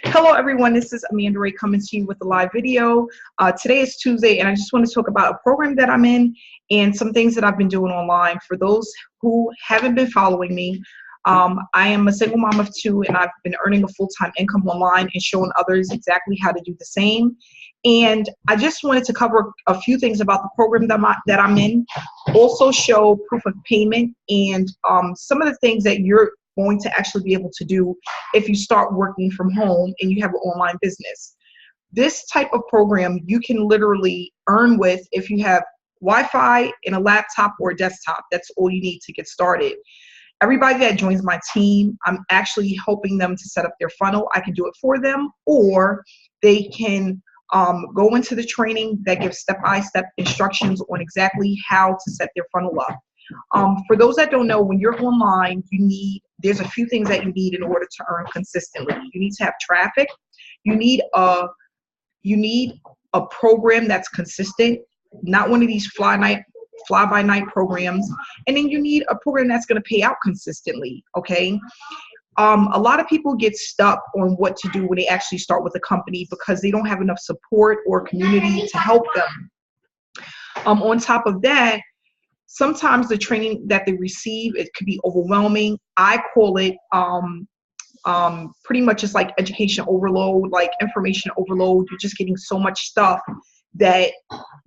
Hello everyone, this is Amanda Ray coming to you with a live video. Today is Tuesday and I just want to talk about a program that I'm in and some things that I've been doing online. For those who haven't been following me, I am a single mom of two and I've been earning a full-time income online and showing others exactly how to do the same. And I just wanted to cover a few things about the program that I'm in, also show proof of payment and some of the things that you're going to actually be able to do if you start working from home and you have an online business. This type of program you can literally earn with if you have Wi-Fi and a laptop or a desktop. That's all you need to get started. Everybody that joins my team, I'm actually helping them to set up their funnel. I can do it for them, or they can go into the training that gives step-by-step instructions on exactly how to set their funnel up. For those that don't know, when you're online, there's a few things that you need in order to earn consistently. You need to have traffic. You need a program that's consistent, not one of these fly-by-night programs. And then you need a program that's going to pay out consistently, okay? A lot of people get stuck on what to do when they actually start with a company because they don't have enough support or community to help them. On top of that, sometimes the training that they receive, it could be overwhelming. I call it pretty much just like education overload, like information overload. You're just getting so much stuff that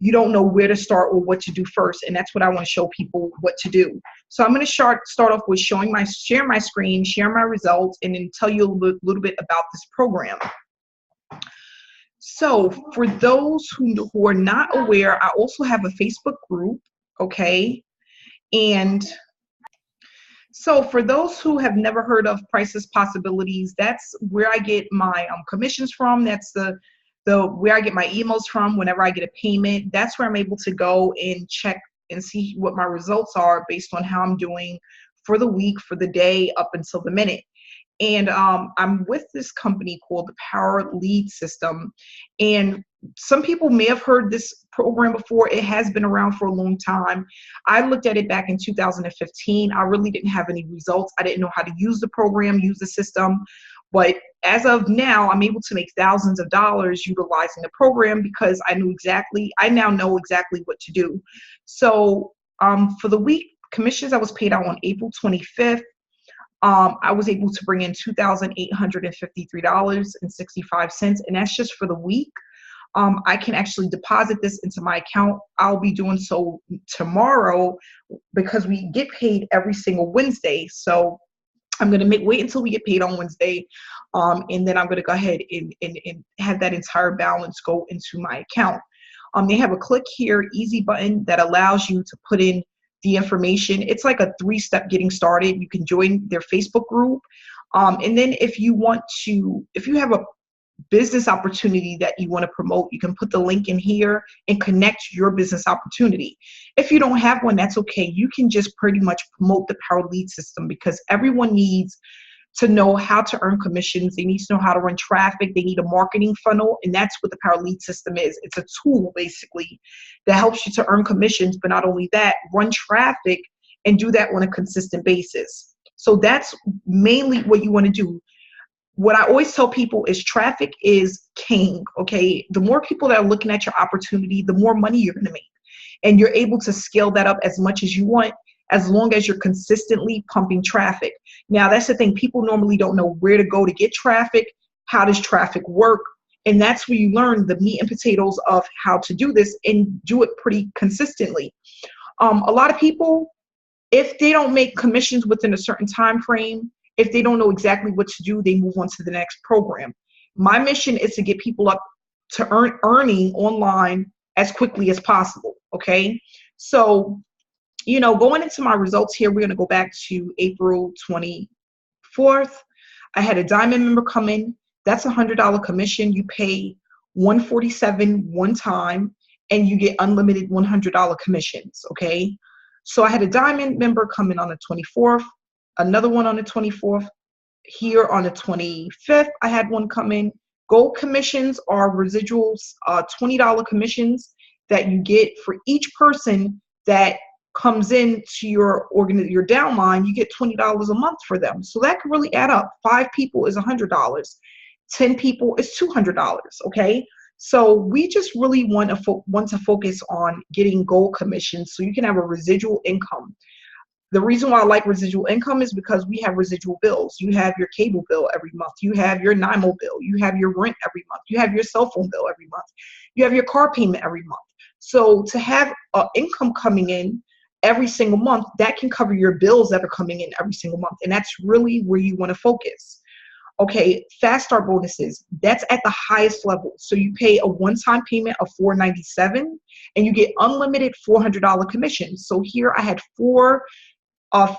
you don't know where to start or what to do first. And that's what I want to show people what to do. So I'm going to start off with sharing my screen, share my results, and then tell you a little bit about this program. So for those who are not aware, I also have a Facebook group. Okay, and so for those who have never heard of Priceless Possibilities, that's where I get my commissions from. That's the where I get my emails from whenever I get a payment. That's where I'm able to go and check and see what my results are based on how I'm doing for the week, for the day, up until the minute. And I'm with this company called the Power Lead System. And some people may have heard this program before. It has been around for a long time. I looked at it back in 2015. I really didn't have any results. I didn't know how to use the program, use the system. But as of now, I'm able to make thousands of dollars utilizing the program because I now know exactly what to do. So for the week, commissions I was paid out on April 25th. I was able to bring in $2,853.65, and that's just for the week. I can actually deposit this into my account. I'll be doing so tomorrow because we get paid every single Wednesday. So I'm going to wait until we get paid on Wednesday, and then I'm going to go ahead and have that entire balance go into my account. They have a click here, easy button that allows you to put in the information. It's like a 3-step getting started. You can join their Facebook group. And then if you have a business opportunity that you want to promote, you can put the link in here and connect your business opportunity. If you don't have one, that's okay. You can just pretty much promote the Power Lead System because everyone needs to know how to earn commissions. They need to know how to run traffic. They need a marketing funnel, and that's what the Power Lead System is. It's a tool basically that helps you to earn commissions, but not only that, run traffic and do that on a consistent basis. So that's mainly what you want to do. What I always tell people is traffic is king, okay? The more people that are looking at your opportunity, the more money you're going to make. And you're able to scale that up as much as you want, as long as you're consistently pumping traffic. Now, that's the thing. People normally don't know where to go to get traffic. How does traffic work? And that's where you learn the meat and potatoes of how to do this and do it pretty consistently. A lot of people, if they don't make commissions within a certain time frame, if they don't know exactly what to do, they move on to the next program. My mission is to get people up to earning online as quickly as possible, okay? So, going into my results here, we're going to go back to April 24th. I had a diamond member come in. That's a $100 commission. You pay $147 one time, and you get unlimited $100 commissions, okay? So I had a diamond member come in on the 24th, another one on the 24th. Here on the 25th, I had one come in. Gold commissions are residuals, $20 commissions that you get for each person that comes in to your your downline, you get $20 a month for them. So that could really add up. 5 people is $100. 10 people is $200. Okay. So we just really want to focus on getting gold commissions so you can have a residual income. The reason why I like residual income is because we have residual bills. You have your cable bill every month. You have your NIMO bill. You have your rent every month. You have your cell phone bill every month. You have your car payment every month. So to have income coming in every single month, that can cover your bills that are coming in every single month. And that's really where you want to focus. Okay, fast start bonuses, that's at the highest level. So you pay a one-time payment of $497 and you get unlimited $400 commissions. So here I had 4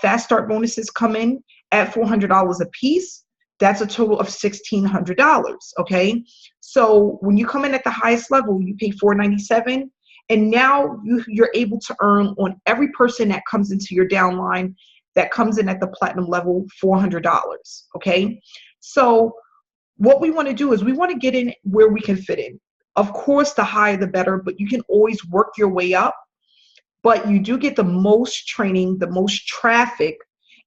fast start bonuses come in at $400 a piece. That's a total of $1,600. Okay, so when you come in at the highest level, you pay $497, and now you're able to earn on every person that comes into your downline that comes in at the platinum level $400. Okay, so what we want to do is we want to get in where we can fit in. Of course, the higher the better, but you can always work your way up. But you do get the most training, the most traffic,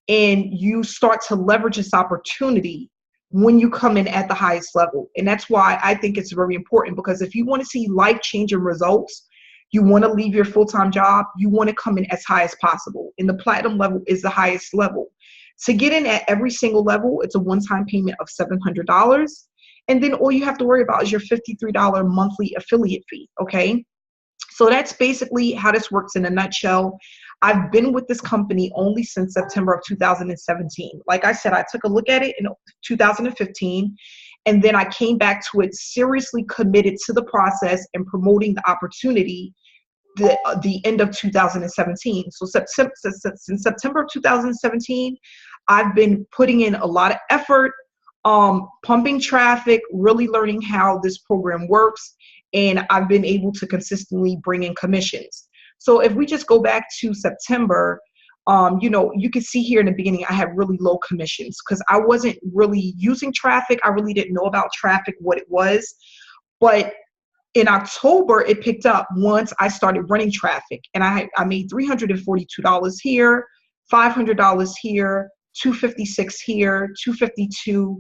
and you start to leverage this opportunity when you come in at the highest level. And that's why I think it's very important, because if you want to see life-changing results, you want to leave your full-time job, you want to come in as high as possible. And the platinum level is the highest level. To get in at every single level, it's a one-time payment of $700. And then all you have to worry about is your $53 monthly affiliate fee, okay? So that's basically how this works in a nutshell. I've been with this company only since September of 2017. Like I said, I took a look at it in 2015, and then I came back to it seriously committed to the process and promoting the opportunity the end of 2017. So since September of 2017, I've been putting in a lot of effort, pumping traffic, really learning how this program works, and I've been able to consistently bring in commissions. So if we just go back to September, you can see here in the beginning, I had really low commissions because I wasn't really using traffic. I really didn't know about traffic, what it was. But in October, it picked up once I started running traffic, and I made $342 here, $500 here, $256 here, $252,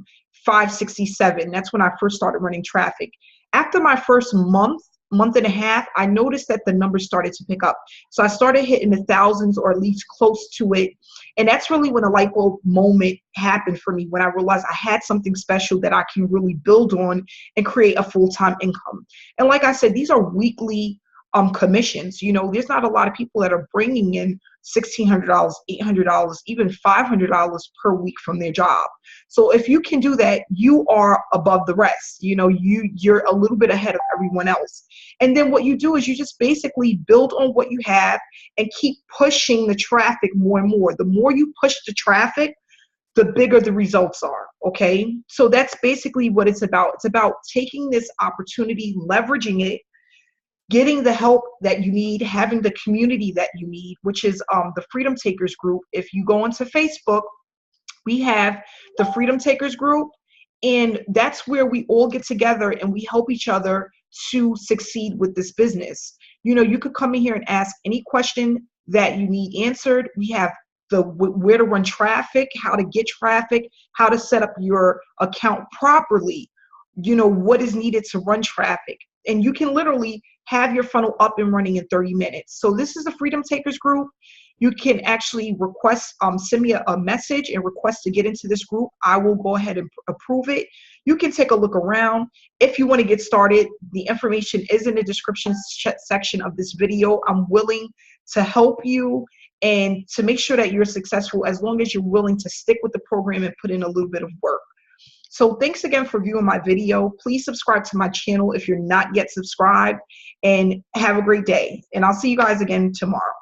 $567. That's when I first started running traffic. After my first month and a half, I noticed that the numbers started to pick up. So I started hitting the thousands, or at least close to it. And that's really when a light bulb moment happened for me, when I realized I had something special that I can really build on and create a full-time income. And like I said, these are weekly commissions. There's not a lot of people that are bringing in $1,600, $800, even $500 per week from their job. So if you can do that, you are above the rest. You're a little bit ahead of everyone else. And then what you do is you just basically build on what you have and keep pushing the traffic more and more. The more you push the traffic, the bigger the results are. Okay, so that's basically what it's about. It's about taking this opportunity, leveraging it, getting the help that you need, having the community that you need, which is the Freedom Takers group. If you go onto Facebook, we have the Freedom Takers group, and that's where we all get together and we help each other to succeed with this business. You could come in here and ask any question that you need answered. We have the where to run traffic, how to get traffic, how to set up your account properly, what is needed to run traffic. And you can literally have your funnel up and running in 30 minutes. So this is the Freedom Takers group. You can actually request, send me a message and request to get into this group. I will go ahead and approve it. You can take a look around. If you want to get started, the information is in the description section of this video. I'm willing to help you and to make sure that you're successful, as long as you're willing to stick with the program and put in a little bit of work. So thanks again for viewing my video. Please subscribe to my channel if you're not yet subscribed, and have a great day. And I'll see you guys again tomorrow.